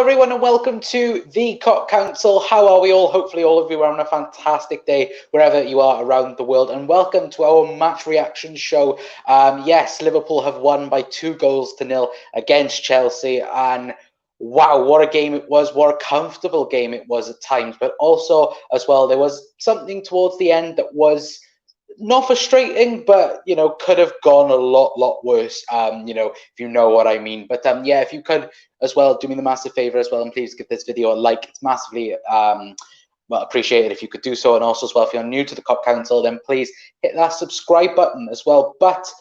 everyone, and welcome to the COP Council. How are we all? Hopefully all of you are having a fantastic day wherever you are around the world, and welcome to our match reaction show. Yes, Liverpool have won by 2-0 against Chelsea, and wow, what a game it was. What a comfortable game it was at times, but also as well, there was something towards the end that was not frustrating, but could have gone a lot worse. If you know what I mean. But yeah, if you could as well do me the massive favor as well, and please give this video a like. It's massively well appreciated if you could do so. And also as well, if you're new to the COP Council, then please hit that subscribe button as well. But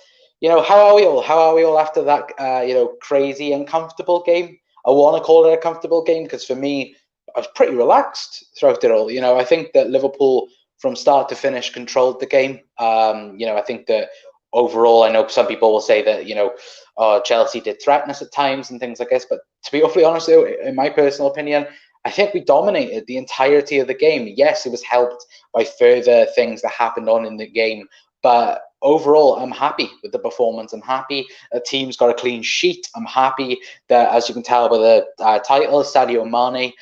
how are we all? How are we all after that crazy and comfortable game? I want to call it a comfortable game because for me, I was pretty relaxed throughout it all. I think that Liverpool from start to finish controlled the game. I think that overall, I know some people will say that Chelsea did threaten us at times and things like this, but to be awfully honest, though, in my personal opinion, I think we dominated the entirety of the game. Yes, it was helped by further things that happened on in the game, but overall, I'm happy with the performance. I'm happy the team's got a clean sheet. I'm happy that, as you can tell by the title, Sadio Mane,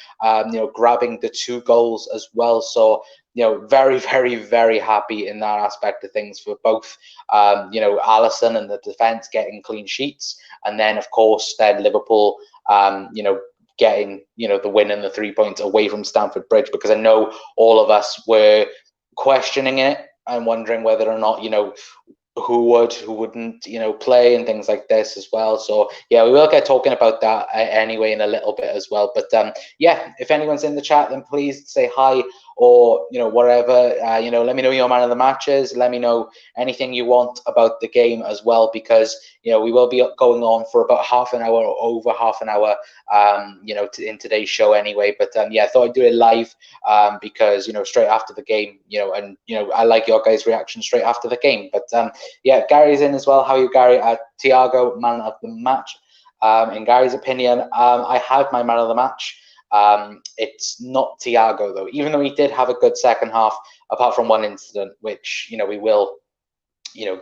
grabbing the 2 goals as well. So, very happy in that aspect of things for both, Alisson and the defense getting clean sheets, and then of course then Liverpool, getting the win and the 3 points away from Stamford Bridge, because I know all of us were questioning it and wondering whether or not who would, who wouldn't, play and things like this as well. So yeah, we will get talking about that anyway in a little bit as well. But yeah, if anyone's in the chat, then please say hi, or whatever. Let me know your man of the matches. Let me know anything you want about the game as well, because we will be going on for about half an hour or over half an hour, in today's show anyway. But yeah, I thought I'd do it live because straight after the game, and I like your guys' reaction straight after the game. But yeah, Gary's in as well. How are you, Gary? Thiago, man of the match. In Gary's opinion, I had my man of the match. It's not Thiago though, even though he did have a good second half, apart from one incident, which we will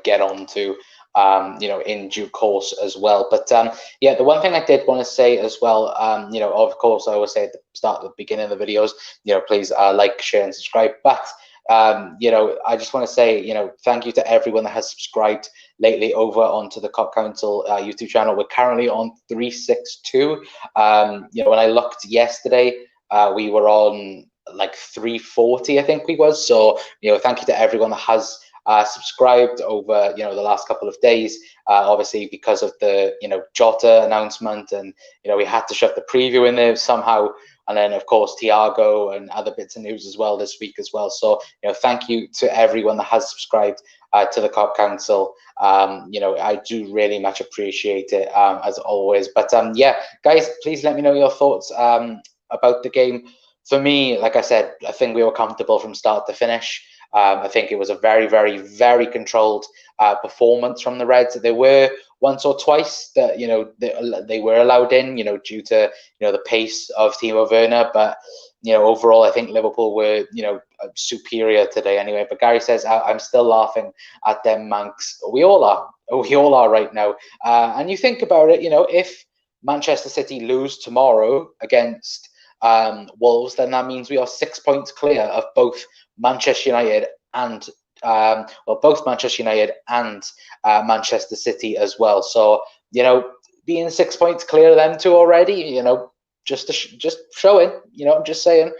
get on to in due course as well. But yeah, the one thing I did want to say as well, of course I always say at the start, the beginning of the videos, please like, share and subscribe. But I just want to say, thank you to everyone that has subscribed lately over onto the COP Council YouTube channel. We're currently on 362. When I looked yesterday, we were on like 340, I think we was. So, thank you to everyone that has subscribed over the last couple of days. Obviously because of the Jota announcement, and we had to shove the preview in there somehow. And then, of course, Thiago and other bits of news as well this week as well. So, thank you to everyone that has subscribed to the COP Council. I do really much appreciate it, as always. But yeah, guys, please let me know your thoughts about the game. For me, like I said, I think we were comfortable from start to finish. I think it was a very controlled performance from the Reds. There were once or twice that they were allowed in, due to the pace of Timo Werner. But overall, I think Liverpool were superior today anyway. But Gary says, I'm still laughing at them Manx. We all are right now. And you think about it, if Manchester City lose tomorrow against Wolves, then that means we are 6 points clear of both Manchester United and both Manchester United and Manchester City as well. So being 6 points clear of them two already, just showing, I'm just saying,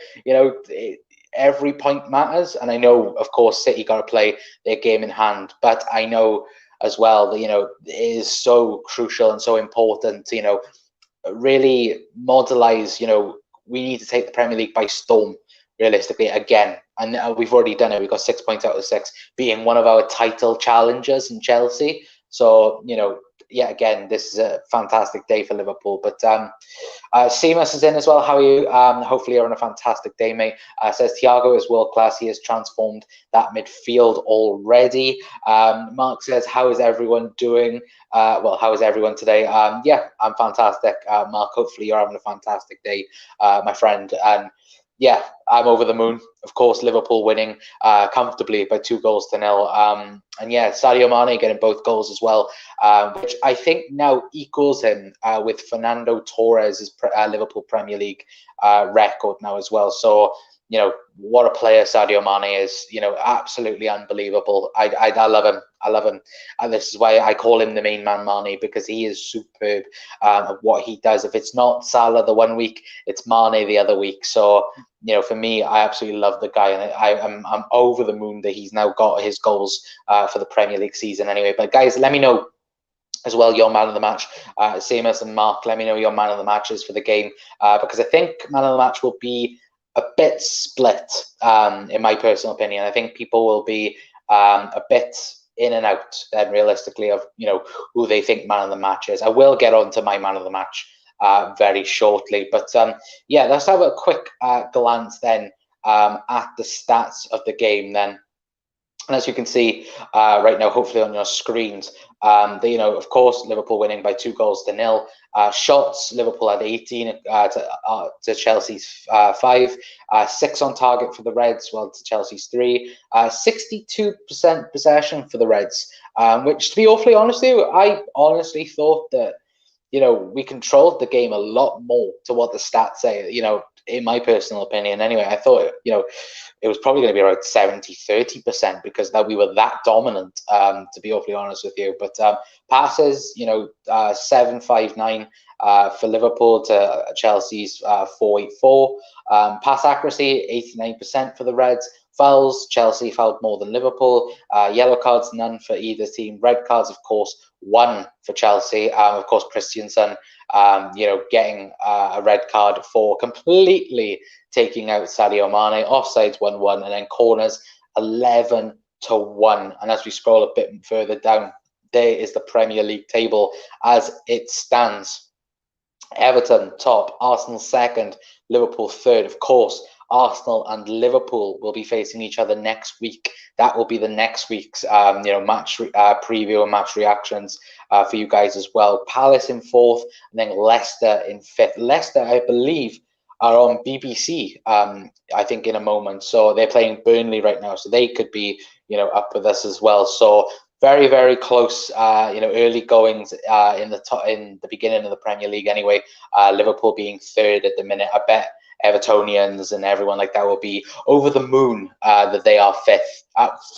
every point matters. And I know, of course, City got to play their game in hand, but I know as well that it is so crucial and so important to really modelize. We need to take the Premier League by storm, realistically, again. And we've already done it. We've got 6 points out of 6, being one of our title challengers in Chelsea. So, yeah, again, this is a fantastic day for Liverpool. But Seamus is in as well. How are you? Hopefully you're on a fantastic day, mate. Says Thiago is world class. He has transformed that midfield already. Mark says, how is everyone doing? Well, how is everyone today? Yeah, I'm fantastic, Mark. Hopefully you're having a fantastic day, my friend. And yeah, I'm over the moon. Of course, Liverpool winning comfortably by 2-0. And yeah, Sadio Mane getting both goals as well, which I think now equals him with Fernando Torres' Liverpool Premier League record now as well. So, you know, what a player Sadio Mane is, you know, absolutely unbelievable. I love him. I love him. And this is why I call him the main man Mane, because he is superb at what he does. If it's not Salah the one week, it's Mane the other week. So, you know, for me, I absolutely love the guy, and I'm over the moon that he's now got his goals for the Premier League season anyway. But guys, let me know as well your man of the match. Seamus and Mark, let me know your man of the matches for the game, because I think man of the match will be a bit split, in my personal opinion. I think people will be a bit in and out then realistically of, you know, who they think man of the match is. I will get on to my man of the match very shortly, but yeah, let's have a quick glance then at the stats of the game then. And as you can see right now, hopefully on your screens, you know, of course, Liverpool winning by 2-0. Shots, Liverpool had 18 to Chelsea's 5. 6 on target for the Reds, well, to Chelsea's 3. 62% possession for the Reds, which, to be awfully honest with you, I honestly thought that, you know, we controlled the game a lot more to what the stats say, you know, in my personal opinion. Anyway, I thought, you know, it was probably going to be around 70-30% because that we were that dominant, to be awfully honest with you. But passes, you know, 759 for Liverpool to Chelsea's 484. Pass accuracy, 89% for the Reds. Fouls, Chelsea fouled more than Liverpool. Yellow cards, none for either team. Red cards, of course, 1 for Chelsea. Of course, Christensen, you know, getting a red card for completely taking out Sadio Mane. Offsides 1-1, and then corners 11-1. And as we scroll a bit further down, there is the Premier League table as it stands. Everton top, Arsenal second, Liverpool third. Of course, Arsenal and Liverpool will be facing each other next week. That will be the next week's you know, match preview and match reactions for you guys as well. Palace in fourth, and then Leicester in fifth. Leicester, I believe, are on BBC, I think, in a moment. So they're playing Burnley right now, so they could be, you know, up with us as well. So very, very close, you know, early goings in the beginning of the Premier League anyway. Liverpool being third at the minute. I bet Evertonians and everyone like that will be over the moon that they are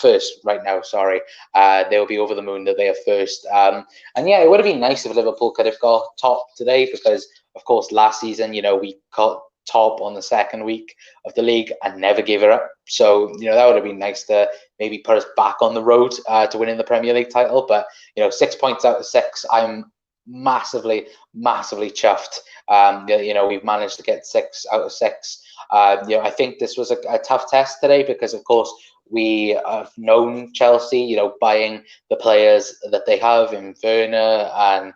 first right now. Sorry, they will be over the moon that they are first. And yeah, it would have been nice if Liverpool could have got top today, because of course last season, you know, we got top on the second week of the league and never gave it up. So, you know, that would have been nice to maybe put us back on the road to winning the Premier League title. But, you know, 6 points out of 6, I'm massively chuffed. You know, we've managed to get 6 out of 6. You know, I think this was a tough test today because, of course, we have known Chelsea, you know, buying the players that they have in Werner and,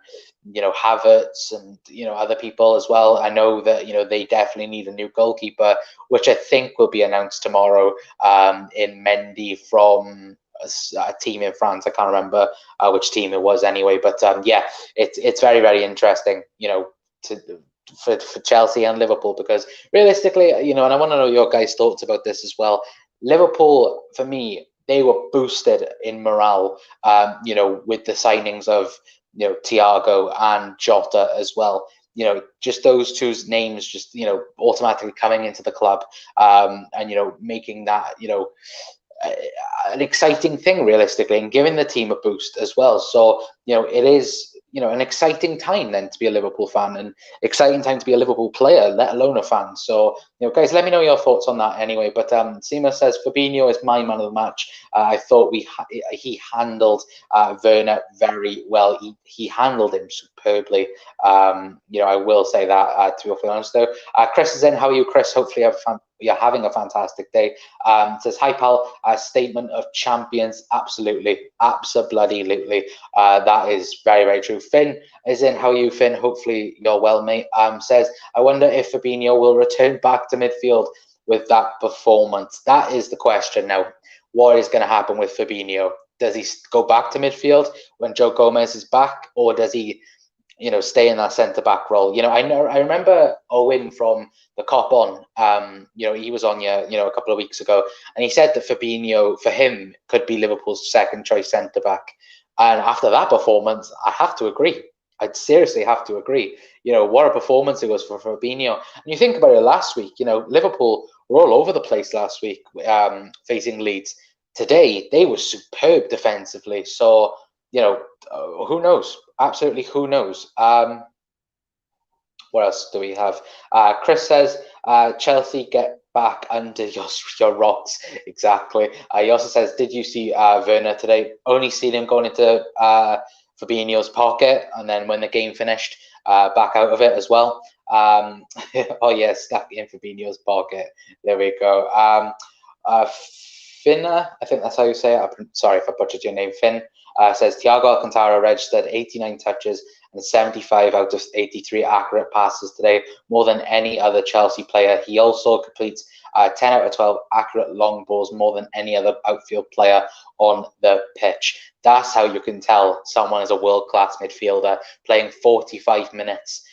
you know, Havertz and, you know, other people as well. I know that, you know, they definitely need a new goalkeeper, which I think will be announced tomorrow in Mendy from a team in France. I can't remember which team it was anyway. But yeah, it's very, very interesting, you know, for Chelsea and Liverpool, because realistically, you know, and I want to know your guys' thoughts about this as well. Liverpool, for me, they were boosted in morale, you know, with the signings of, you know, Thiago and Jota as well. You know, just those two names just, you know, automatically coming into the club and, you know, making that, you know, an exciting thing realistically, and giving the team a boost as well. So, you know, it is, you know, an exciting time then to be a Liverpool fan, and exciting time to be a Liverpool player, let alone a fan. So, you know, guys, let me know your thoughts on that anyway. But Seema says Fabinho is my man of the match. I thought he handled Werner very well. He handled him superbly. You know, I will say that, to be honest though. Chris is in. How are you, Chris? Hopefully you're having a fantastic day. Says, hi pal, a statement of champions. Absolutely. Absolutely. That is very, very true. Finn is in. How are you, Finn? Hopefully you're well, mate. Says, I wonder if Fabinho will return back to midfield with that performance. That is the question now. What is going to happen with Fabinho? Does he go back to midfield when Joe Gomez is back, or does he stay in that centre-back role. I remember Owen from the Cop On, he was on a couple of weeks ago, and he said that Fabinho, for him, could be Liverpool's second choice centre-back. And after that performance, I have to agree. I'd seriously have to agree. What a performance it was for Fabinho. And you think about it last week, Liverpool were all over the place last week, facing Leeds. Today, they were superb defensively. So, who knows? Absolutely, who knows? What else do we have? Chris says, Chelsea get back under your rocks. Exactly. He also says, did you see Werner today? Only seen him going into Fabinho's pocket, and then when the game finished, back out of it as well. Oh, yeah, stuck in Fabinho's pocket. There we go. Finna, I think that's how you say it. I'm sorry if I butchered your name, Finn. Says Thiago Alcantara registered 89 touches and 75 out of 83 accurate passes today, more than any other Chelsea player. He also completes 10 out of 12 accurate long balls, more than any other outfield player on the pitch. That's how you can tell someone is a world-class midfielder, playing 45 minutes,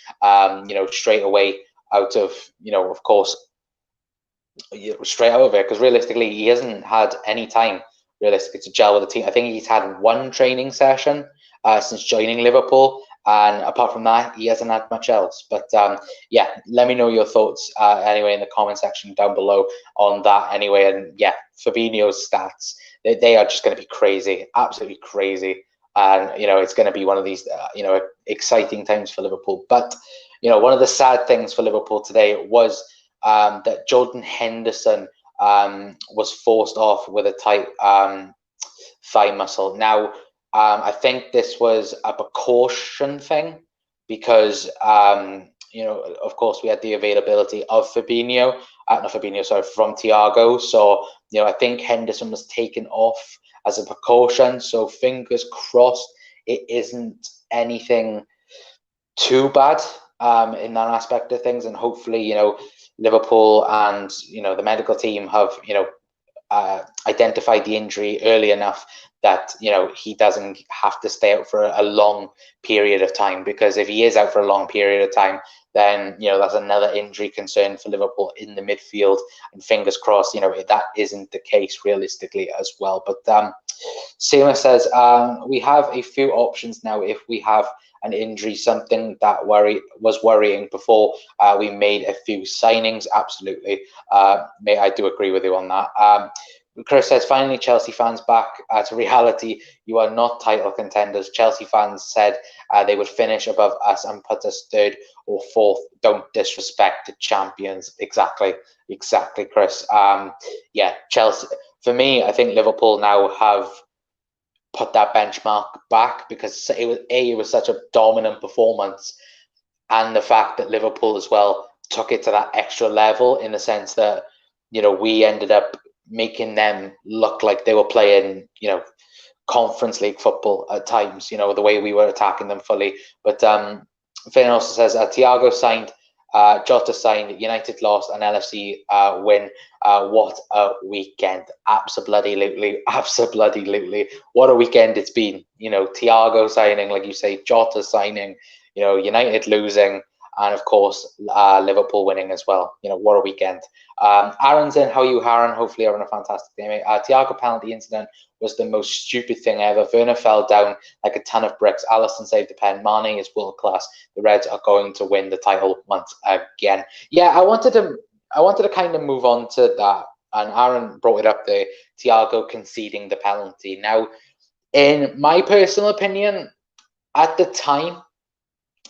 straight away out of, of course, straight out of it, because realistically, he hasn't had any time realistically to gel with the team. I think he's had one training session since joining Liverpool, and apart from that, he hasn't had much else. But yeah, let me know your thoughts anyway in the comment section down below on that anyway. And yeah, Fabinho's stats, they are just going to be crazy, absolutely crazy. And it's going to be one of these exciting times for Liverpool. But one of the sad things for Liverpool today was that Jordan Henderson was forced off with a tight thigh muscle. Now, I think this was a precaution thing because, of course, we had the availability of from Thiago. So, I think Henderson was taken off as a precaution. So, fingers crossed, it isn't anything too bad in that aspect of things. And hopefully, Liverpool and the medical team have identified the injury early enough that he doesn't have to stay out for a long period of time, because if he is out for a long period of time, then that's another injury concern for Liverpool in the midfield, and fingers crossed that isn't the case realistically as well. But Seema says we have a few options now if we have an injury, something that was worrying before we made a few signings. Absolutely, I do agree with you on that. Chris says, finally, Chelsea fans back to reality. You are not title contenders. Chelsea fans said they would finish above us and put us third or fourth. Don't disrespect the champions. Exactly, Chris. Yeah, Chelsea. For me, I think Liverpool now have put that benchmark back, because it was such a dominant performance, and the fact that Liverpool as well took it to that extra level, in the sense that we ended up making them look like they were playing Conference League football at times, the way we were attacking them fully. But Finn also says Thiago signed, Jota signed, United lost, and LFC win. What a weekend. Absolutely. What a weekend it's been. Thiago signing, like you say, Jota signing, United losing, and of course, Liverpool winning as well. What a weekend. Aaron's in. How are you, Aaron? Hopefully having a fantastic day, mate. Thiago penalty incident was the most stupid thing ever. Werner fell down like a ton of bricks. Alisson saved the pen. Mane is world class. The Reds are going to win the title once again. Yeah, I wanted to kind of move on to that, and Aaron brought it up there. Thiago conceding the penalty. Now, in my personal opinion, at the time,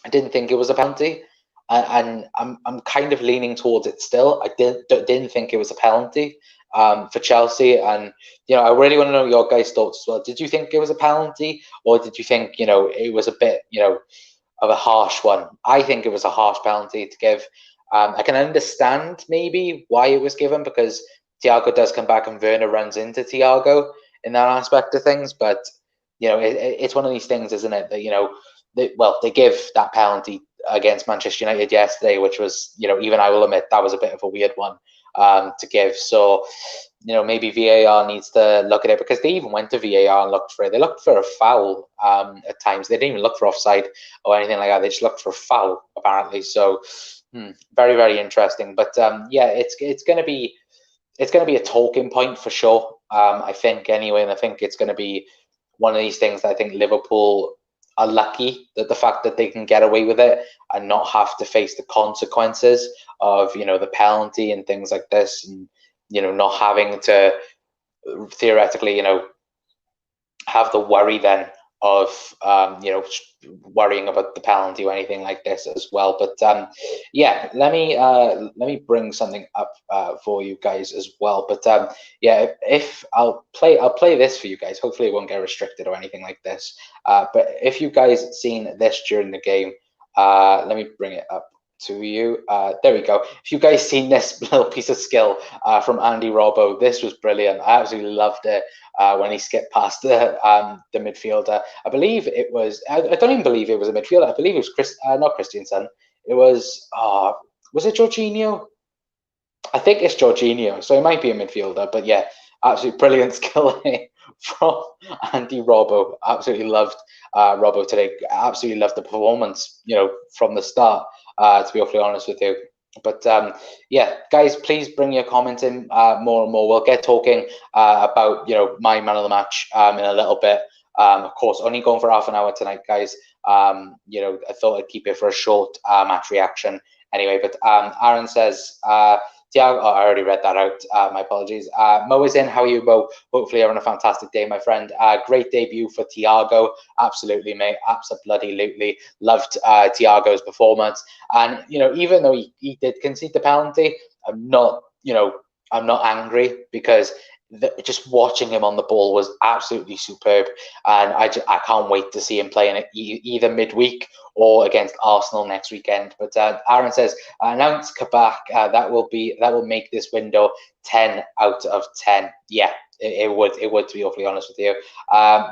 I didn't think it was a penalty. And I'm kind of leaning towards it still. I didn't think it was a penalty for Chelsea, and I really want to know your guys' thoughts as well. Did you think it was a penalty, or did you think it was a bit of a harsh one? I think it was a harsh penalty to give. I can understand maybe why it was given, because Thiago does come back and Werner runs into Thiago in that aspect of things, but it's one of these things, isn't it, that they give that penalty against Manchester United yesterday, which was, even I will admit, that was a bit of a weird one to give. So, maybe VAR needs to look at it, because they even went to VAR and looked for it. They looked for a foul at times. They didn't even look for offside or anything like that. They just looked for a foul, apparently. So very, very interesting. But yeah, it's going to be a talking point for sure. I think anyway, and I think it's going to be one of these things that I think Liverpool are lucky that the fact that they can get away with it and not have to face the consequences of the penalty and things like this, and not having to theoretically have the worry then of worrying about the penalty or anything like this as well. But yeah, let me bring something up for you guys as well. But yeah, if I'll play this for you guys. Hopefully it won't get restricted or anything like this. But if you guys seen this during the game, let me bring it up to you. There we go. If you guys seen this little piece of skill from Andy Robbo, this was brilliant. I absolutely loved it when he skipped past the midfielder. I believe it was. I don't even believe it was a midfielder. I believe it was not Christensen. It was. Was it Jorginho? I think it's Jorginho. So it might be a midfielder. But yeah, absolutely brilliant skill from Andy Robbo. Absolutely loved Robbo today. Absolutely loved the performance. From the start. To be awfully honest with you. But yeah, guys, please bring your comments in more and more. We'll get talking about my man of the match in a little bit. Of course, only going for half an hour tonight, guys. I thought I'd keep it for a short match reaction anyway. But Aaron says, Thiago, I already read that out. My apologies. Mo is in. How are you, Mo? Hopefully you're on a fantastic day, my friend. Great debut for Thiago. Absolutely, mate. Absolutely. Loved Thiago's performance. And, even though he did concede the penalty, I'm not angry, because just watching him on the ball was absolutely superb, and I can't wait to see him playing it either midweek or against Arsenal next weekend. But Aaron says, announce Kabak. That will make this window 10 out of 10. Yeah, it would, to be awfully honest with you.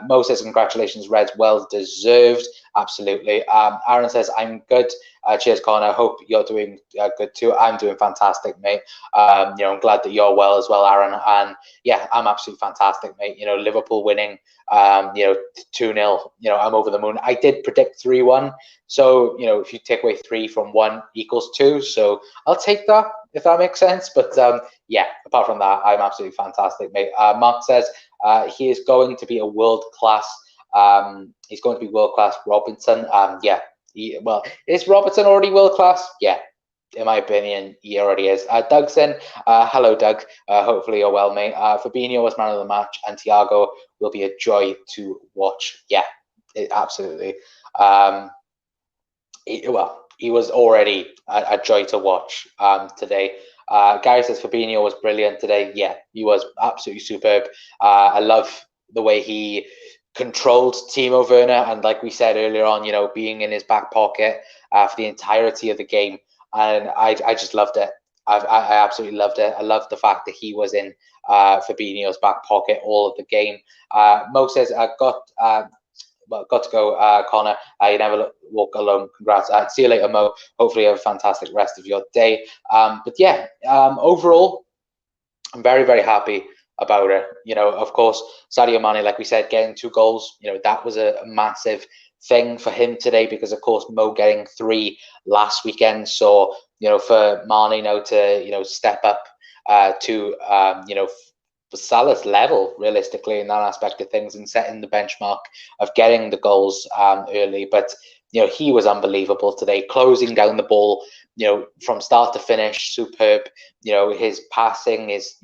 Mo says, congratulations, Reds, well deserved. Absolutely. Aaron says, I'm good. Cheers, Connor. Hope you're doing good too. I'm doing fantastic, mate. I'm glad that you're well as well, Aaron. And yeah, I'm absolutely fantastic, mate. Liverpool winning, 2-0. I'm over the moon. I did predict 3-1. So, if you take away 3 from 1 equals 2. So I'll take that, if that makes sense. But yeah, apart from that, I'm absolutely fantastic, mate. Mark says he is going to be a world-class. He's going to be world-class Robinson. Yeah. Is Robertson already world class? Yeah, in my opinion, he already is. Doug's in. Hello, Doug. Hopefully you're well, mate. Fabinho was man of the match, and Thiago will be a joy to watch. Yeah, absolutely. He was already a joy to watch today. Gary says Fabinho was brilliant today. Yeah, he was absolutely superb. I love the way he controlled Timo Werner, and like we said earlier on, being in his back pocket for the entirety of the game, and I just loved it. I absolutely loved it. I loved the fact that he was in Fabinho's back pocket all of the game. Mo says, got to go, Connor. You never walk alone. Congrats. See you later, Mo. Hopefully you have a fantastic rest of your day. But yeah, overall, I'm very, very happy about it. Of course, Sadio Mane, like we said, getting 2 goals, that was a massive thing for him today, because of course Mo getting 3 last weekend. So for Mane now to step up to Salah's level, realistically, in that aspect of things, and setting the benchmark of getting the goals early. But he was unbelievable today, closing down the ball from start to finish. Superb. His passing, his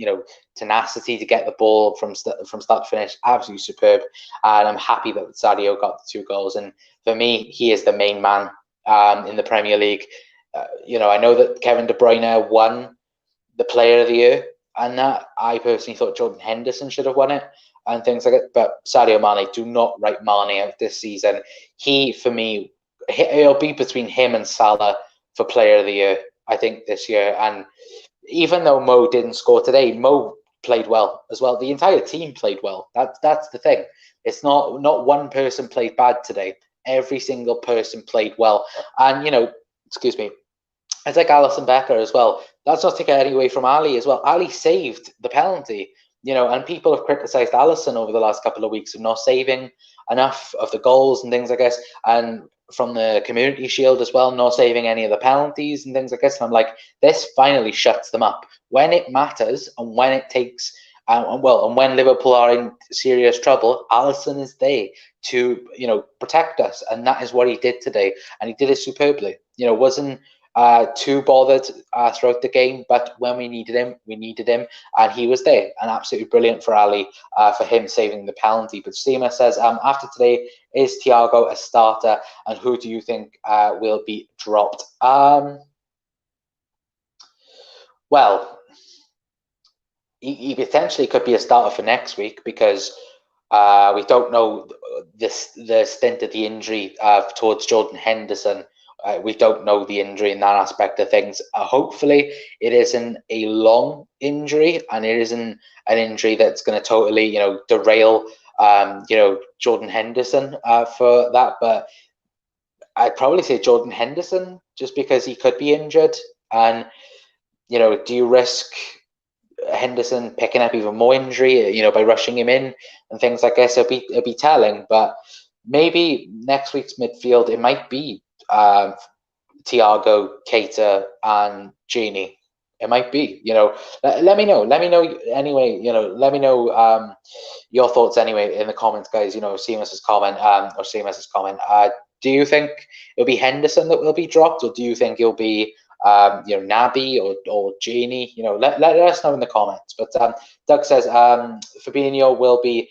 tenacity to get the ball from start to finish, absolutely superb. And I'm happy that Sadio got the 2 goals. And for me, he is the main man in the Premier League. I know that Kevin De Bruyne won the Player of the Year, and that I personally thought Jordan Henderson should have won it and things like it. But Sadio Mane, do not write Mane out this season. He, for me, it'll be between him and Salah for Player of the Year, I think, this year. And even though Mo didn't score today, Mo played well as well. The entire team played well. That's the thing. It's not one person played bad today. Every single person played well. And excuse me, it's like Alisson Becker as well. That's not to get any away from Ali as well. Ali saved the penalty, and people have criticised Alisson over the last couple of weeks of not saving enough of the goals and things, I guess, and from the Community Shield as well, not saving any of the penalties and things, I guess. And I'm like, this finally shuts them up when it matters and when it takes. And when Liverpool are in serious trouble, Alisson is there to protect us, and that is what he did today, and he did it superbly. Wasn't too bothered throughout the game, but when we needed him, and he was there, and absolutely brilliant for Ali for him saving the penalty. But Seema says, after today, is Thiago a starter, and who do you think will be dropped? Well, he potentially could be a starter for next week because we don't know the stint of the injury towards Jordan Henderson. We don't know the injury in that aspect of things. Hopefully, it isn't a long injury, and it isn't an injury that's going to totally, derail, Jordan Henderson for that. But I'd probably say Jordan Henderson, just because he could be injured, and do you risk Henderson picking up even more injury, by rushing him in and things like this? It'll be telling, but maybe next week's midfield it might be Thiago, Keita, and Gini. It might be. Let me know. Let me know anyway. Let me know your thoughts anyway in the comments, guys. Seamus's comment or Seamus's comment. Do you think it'll be Henderson that will be dropped, or do you think it'll be Naby or Genie? Let us know in the comments. But Doug says Fabinho will be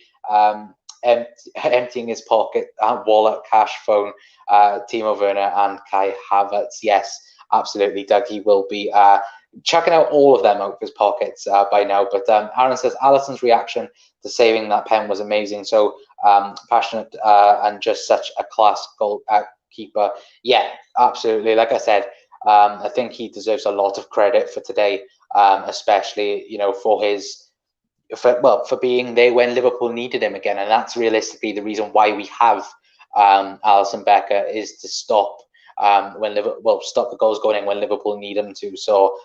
emptying his pocket, wallet, cash, phone, Timo Werner and Kai Havertz. Yes, absolutely, Doug. He will be chucking out all of them out of his pockets by now. But Aaron says Alisson's reaction to saving that pen was amazing. So passionate and just such a class goal keeper. Yeah, absolutely. Like I said, I think he deserves a lot of credit for today, especially for being there when Liverpool needed him again, and that's realistically the reason why we have Alisson Becker, is to stop stop the goals going in when Liverpool need him to. So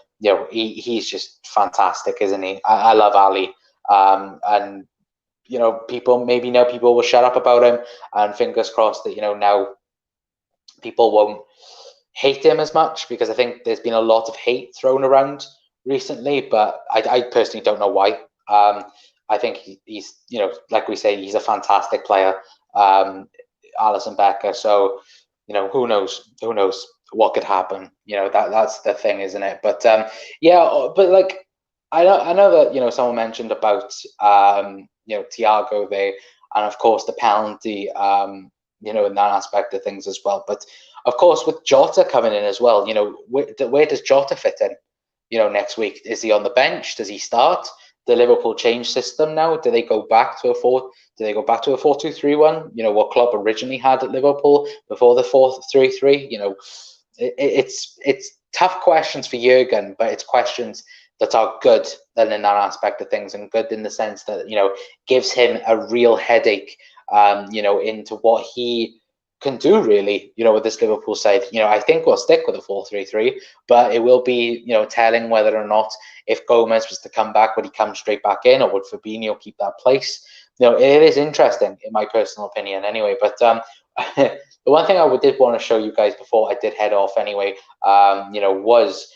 he's just fantastic, isn't he? I love Ali, and people will shut up about him, and fingers crossed that now people won't hate him as much, because I think there's been a lot of hate thrown around recently, but I personally don't know why. I think he's like we say, he's a fantastic player, Alisson Becker. So who knows what could happen. That's the thing, isn't it? But but like I know that someone mentioned about Thiago there, and of course the penalty, in that aspect of things as well. But of course with Jota coming in as well, where does Jota fit in? Next week, is he on the bench? Does he start? The Liverpool change system now? Do they go back to a 4-2-3-1? What Klopp originally had at Liverpool before the 4-3-3. It's tough questions for Jurgen, but it's questions that are good in that aspect of things, and good in the sense that gives him a real headache, into what he can do really, with this Liverpool side. I think we'll stick with a 4-3-3, but it will be, telling whether or not, if Gomez was to come back, would he come straight back in, or would Fabinho keep that place? It is interesting in my personal opinion anyway. But the one thing I did want to show you guys before I did head off anyway, was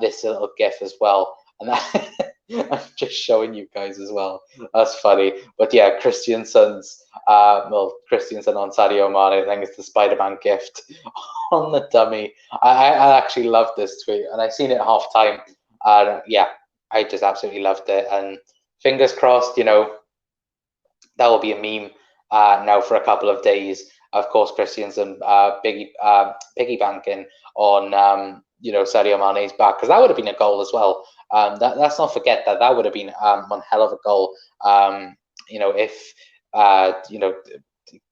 this little GIF as well. And that I'm just showing you guys as well. That's funny. But yeah, Christensen's Christensen on Sadio Mane. I think it's the Spider-Man gift on the dummy. I actually love this tweet, and I seen it at half time. And yeah, I just absolutely loved it. And fingers crossed, that will be a meme now for a couple of days. Of course, Christensen piggy banking on Sadio Mane's back, because that would have been a goal as well. Let's not forget that would have been one hell of a goal. If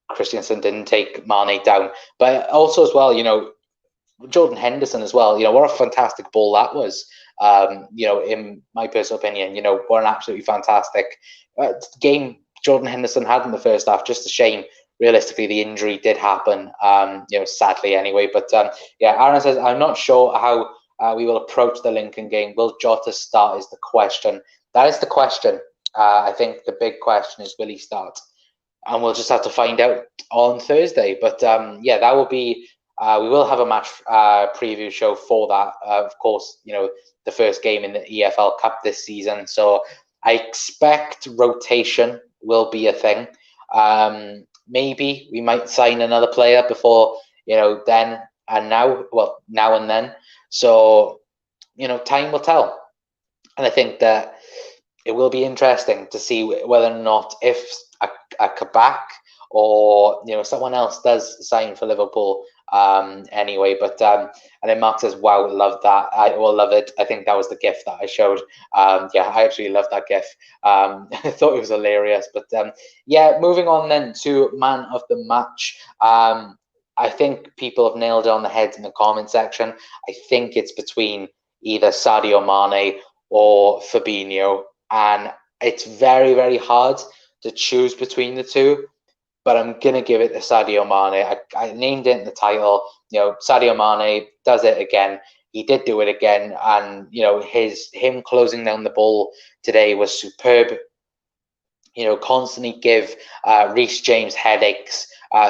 Christensen didn't take Mane down, but also as well, Jordan Henderson as well. What a fantastic ball that was. In my personal opinion, what an absolutely fantastic game Jordan Henderson had in the first half. Just a shame, realistically, the injury did happen, sadly anyway. But yeah, Aaron says, I'm not sure how we will approach the Lincoln game. Will Jota start is the question. That is the question. I think the big question is, will he start? And we'll just have to find out on Thursday. But yeah, that will be. We will have a match preview show for that. Of course, the first game in the EFL Cup this season. So I expect rotation will be a thing. Maybe we might sign another player before then and now. Well, now and then. So time will tell. And I think that it will be interesting to see whether or not if a Kabak or someone else does sign for Liverpool anyway. But and then Mark says, wow, love that. I will love it. I think that was the gif that I showed. Yeah, I actually love that gif. I thought it was hilarious. But yeah, moving on then to man of the match. I think people have nailed it on the head in the comment section. I think it's between either Sadio Mane or Fabinho, and it's very, very hard to choose between the two, but I'm going to give it to Sadio Mane. I named it in the title. Sadio Mane does it again. He did do it again, and him closing down the ball today was superb. Constantly give Reece James headaches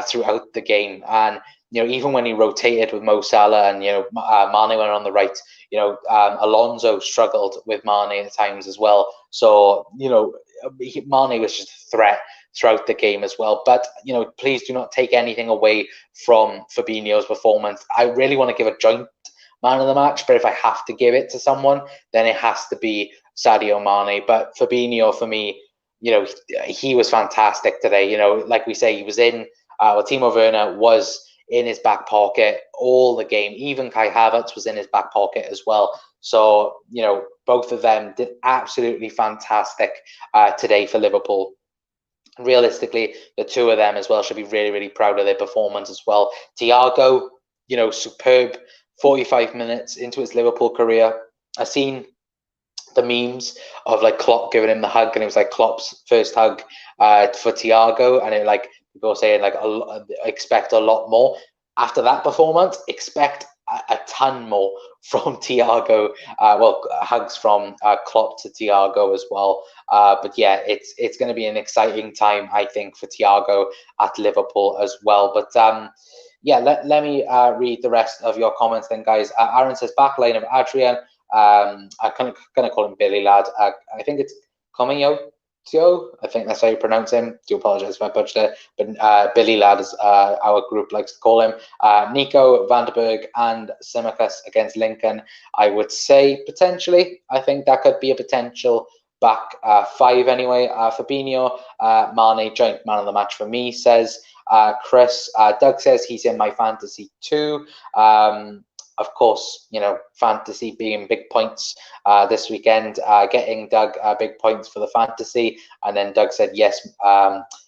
throughout the game, and even when he rotated with Mo Salah and Mane went on the right, Alonso struggled with Mane at times as well. So Mane was just a threat throughout the game as well. But please do not take anything away from Fabinho's performance. I really want to give a joint man of the match, but if I have to give it to someone, then it has to be Sadio Mane. But Fabinho, for me, he was fantastic today. Like we say, he was in. Timo Werner was in his back pocket all the game. Even Kai Havertz was in his back pocket as well. So, both of them did absolutely fantastic today for Liverpool. Realistically, the two of them as well should be really, really proud of their performance as well. Thiago, superb 45 minutes into his Liverpool career. I've seen the memes of Klopp giving him the hug, and it was Klopp's first hug for Thiago, and it people saying expect a lot more after that performance. Expect a ton more from Thiago. Hugs from Klopp to Thiago as well. But yeah, it's going to be an exciting time, I think, for Thiago at Liverpool as well. But yeah, let me read the rest of your comments then, guys. Aaron says backline of Adrian. I'm kind of going to call him Billy Lad. I think it's Comio. I think that's how you pronounce him. Do apologize if I butchered it, but Billy Lad is our group likes to call him. Nico, Vanderberg, and Simicus against Lincoln. I would say potentially. I think that could be a potential back five anyway. Fabinho, Mane, joint man of the match for me, says Chris. Doug says he's in my fantasy too. Of course, fantasy being big points this weekend, getting Doug big points for the fantasy. And then Doug said, yes,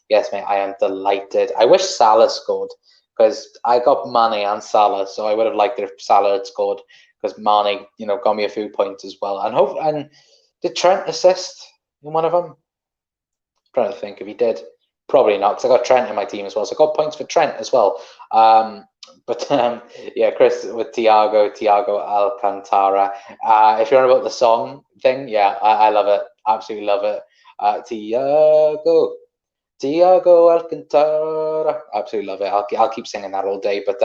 yes, mate, I am delighted. I wish Salah scored because I got Mane and Salah, so I would have liked it if Salah had scored because Mane, got me a few points as well. And did Trent assist in one of them? I'm trying to think if he did. Probably not, because I got Trent in my team as well, so I got points for Trent as well. But yeah, Chris with Thiago Alcantara. If you're on about the song thing, yeah, I love it. Absolutely love it. Thiago Alcantara. Absolutely love it. I'll keep singing that all day. But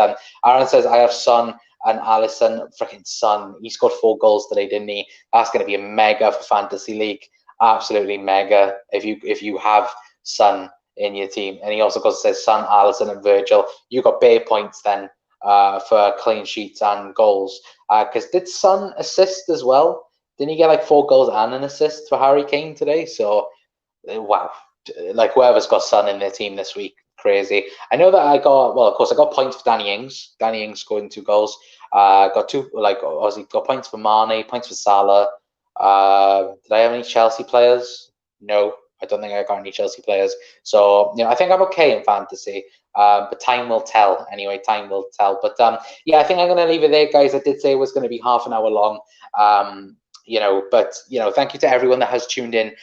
Aaron says, I have Son and Alisson. Freaking Son. He scored 4 goals today, didn't he? That's going to be a mega for Fantasy League. Absolutely mega if you have Son in your team. And he also says Son, Alisson, and Virgil. You got bare points then for clean sheets and goals. Because did Son assist as well? Didn't he get 4 goals and an assist for Harry Kane today? So wow, whoever's got Son in their team this week, crazy. I know that I got of course I got points for Danny Ings. Danny Ings scoring 2 goals. Got 2 obviously got points for Mane, points for Salah. Did I have any Chelsea players? No. I don't think I got any Chelsea players. So, I think I'm okay in fantasy. But time will tell. Anyway, time will tell. But, yeah, I think I'm going to leave it there, guys. I did say it was going to be half an hour long. but thank you to everyone that has tuned in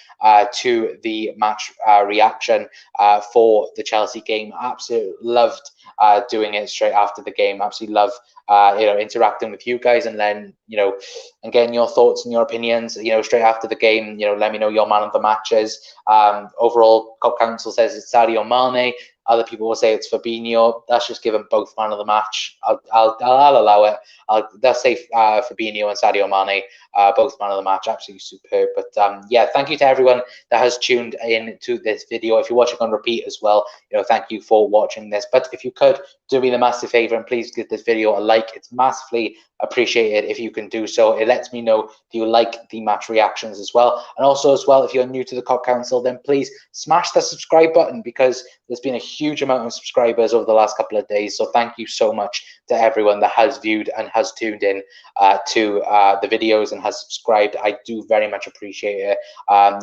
to the match reaction for the Chelsea game. Absolutely loved doing it straight after the game. Absolutely love interacting with you guys, and then and getting your thoughts and your opinions straight after the game. Let me know your man of the matches. Overall, Cop Council says it's Sadio Mane. Other people will say it's Fabinho. That's just given both man of the match. I'll allow it. Let's say Fabinho and Sadio Mane, both man of the match. Absolutely superb. But yeah, thank you to everyone that has tuned in to this video. If you're watching on repeat as well, thank you for watching this. But if you could do me the massive favor and please give this video a like, it's massively appreciated if you can do so. It lets me know that you like the match reactions as well. And also as well, if you're new to the COP Council, then please smash the subscribe button, because there's been a huge amount of subscribers over the last couple of days. So thank you so much to everyone that has viewed and has tuned in to the videos and has subscribed. I do very much appreciate it.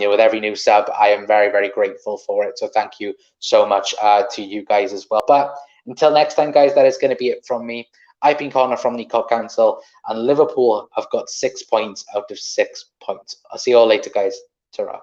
With every new sub, I am very, very grateful for it. So thank you so much to you guys as well. But until next time, guys, that is going to be it from me. I've been Connor from the COP Council, and Liverpool have got 6 points out of 6 points. I'll see you all later, guys. Ta-ra.